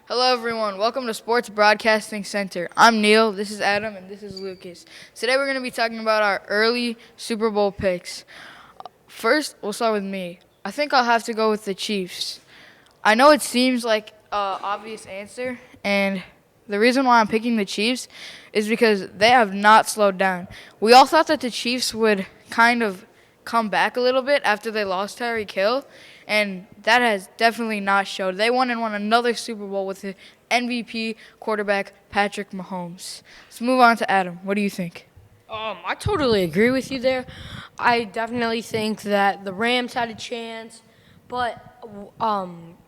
Hello, everyone. Welcome to Sports Broadcasting Center. I'm Neil, this is Adam, and this is Lucas. Today we're going to be talking about our early Super Bowl picks. First, we'll start with me. I think I'll have to go with the Chiefs. I know it seems like an obvious answer, and the reason why I'm picking the Chiefs is because they have not slowed down. We all thought that the Chiefs would kind of come back a little bit after they lost Tyreek Hill, and that has definitely not showed. They won another Super Bowl with the MVP quarterback Patrick Mahomes. Let's move on to Adam. What do you think? I totally agree with you there. I definitely think that the Rams had a chance, but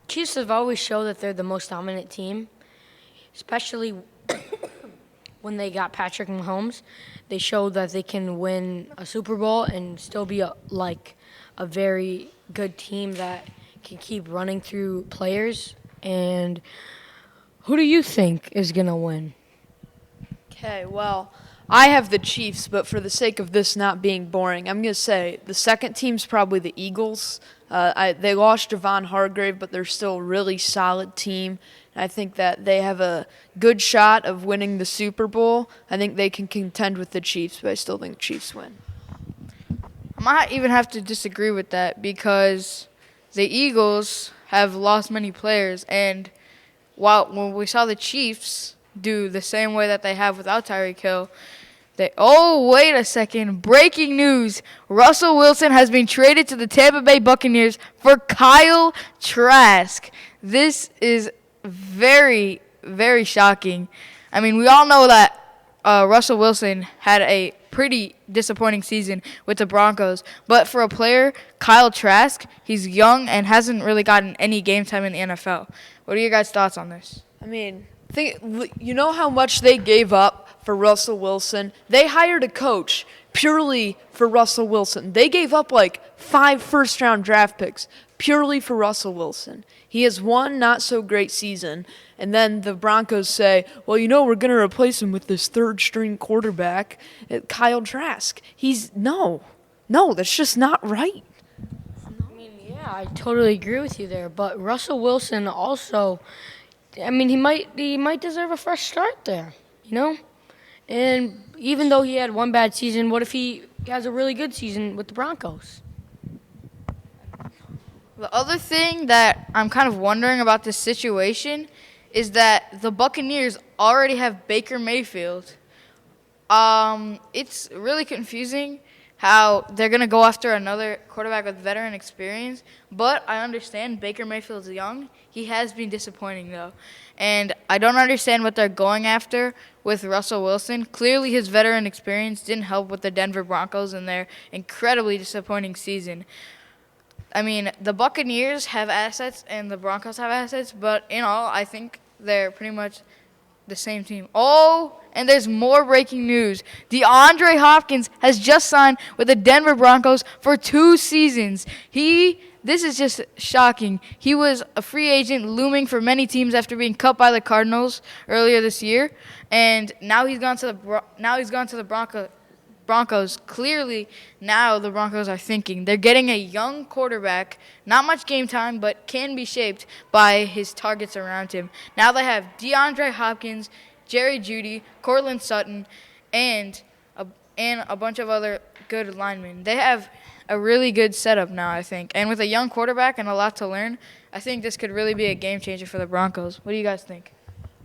Chiefs have always shown that they're the most dominant team, especially when they got Patrick Mahomes. They showed that they can win a Super Bowl and still be a very good team that can keep running through players. And who do you think is going to win? Okay, well, I have the Chiefs, but for the sake of this not being boring, I'm going to say the second team's probably the Eagles. They lost Javon Hargrave, but they're still a really solid team. I think that they have a good shot of winning the Super Bowl. I think they can contend with the Chiefs, but I still think Chiefs win. I might even have to disagree with that because the Eagles have lost many players, and when we saw the Chiefs do the same way that they have without Tyreek Hill, wait a second. Breaking news. Russell Wilson has been traded to the Tampa Bay Buccaneers for Kyle Trask. This is very, very shocking. I mean, we all know that Russell Wilson had a pretty disappointing season with the Broncos. But for a player, Kyle Trask, he's young and hasn't really gotten any game time in the NFL. What are your guys' thoughts on this? I mean, you know how much they gave up for Russell Wilson? They hired a coach purely for Russell Wilson. They gave up like 5 first-round draft picks purely for Russell Wilson. He has one not-so-great season, and then the Broncos say, well, we're going to replace him with this third-string quarterback, Kyle Trask. No, that's just not right. Yeah, I totally agree with you there. But Russell Wilson also, he might deserve a fresh start there, And even though he had one bad season, what if he has a really good season with the Broncos? The other thing that I'm kind of wondering about this situation is that the Buccaneers already have Baker Mayfield. It's really confusing how they're going to go after another quarterback with veteran experience, but I understand Baker Mayfield's young. He has been disappointing, though, and I don't understand what they're going after with Russell Wilson. Clearly, his veteran experience didn't help with the Denver Broncos in their incredibly disappointing season. I mean, the Buccaneers have assets and the Broncos have assets, but in all, I think they're pretty much the same team. Oh, and there's more breaking news. DeAndre Hopkins has just signed with the Denver Broncos for 2 seasons. This is just shocking. He was a free agent looming for many teams after being cut by the Cardinals earlier this year, and now he's gone to the Broncos. Clearly, now the Broncos are thinking they're getting a young quarterback, not much game time, but can be shaped by his targets around him. Now they have DeAndre Hopkins, Jerry Jeudy, Cortland Sutton, and a bunch of other good linemen. They have a really good setup now, I think. And with a young quarterback and a lot to learn, I think this could really be a game changer for the Broncos. What do you guys think?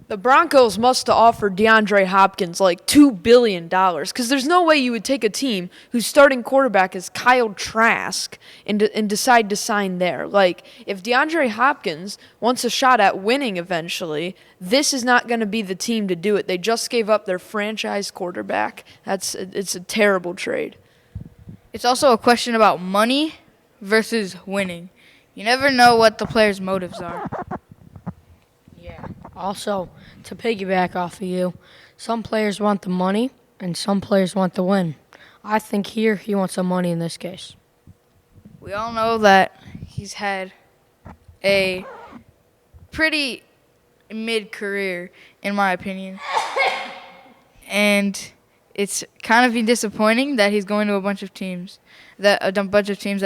The Broncos must have offered DeAndre Hopkins like $2 billion because there's no way you would take a team whose starting quarterback is Kyle Trask and decide to sign there. Like, if DeAndre Hopkins wants a shot at winning eventually, this is not going to be the team to do it. They just gave up their franchise quarterback. It's a terrible trade. It's also a question about money versus winning. You never know what the players' motives are. Also, to piggyback off of you, some players want the money and some players want the win. I think he wants the money in this case. We all know that he's had a pretty mid-career, in my opinion. And it's kind of been disappointing that he's going to a bunch of teams that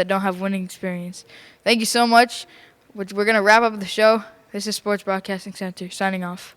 don't have winning experience. Thank you so much. We're going to wrap up the show. This is Sports Broadcasting Center signing off.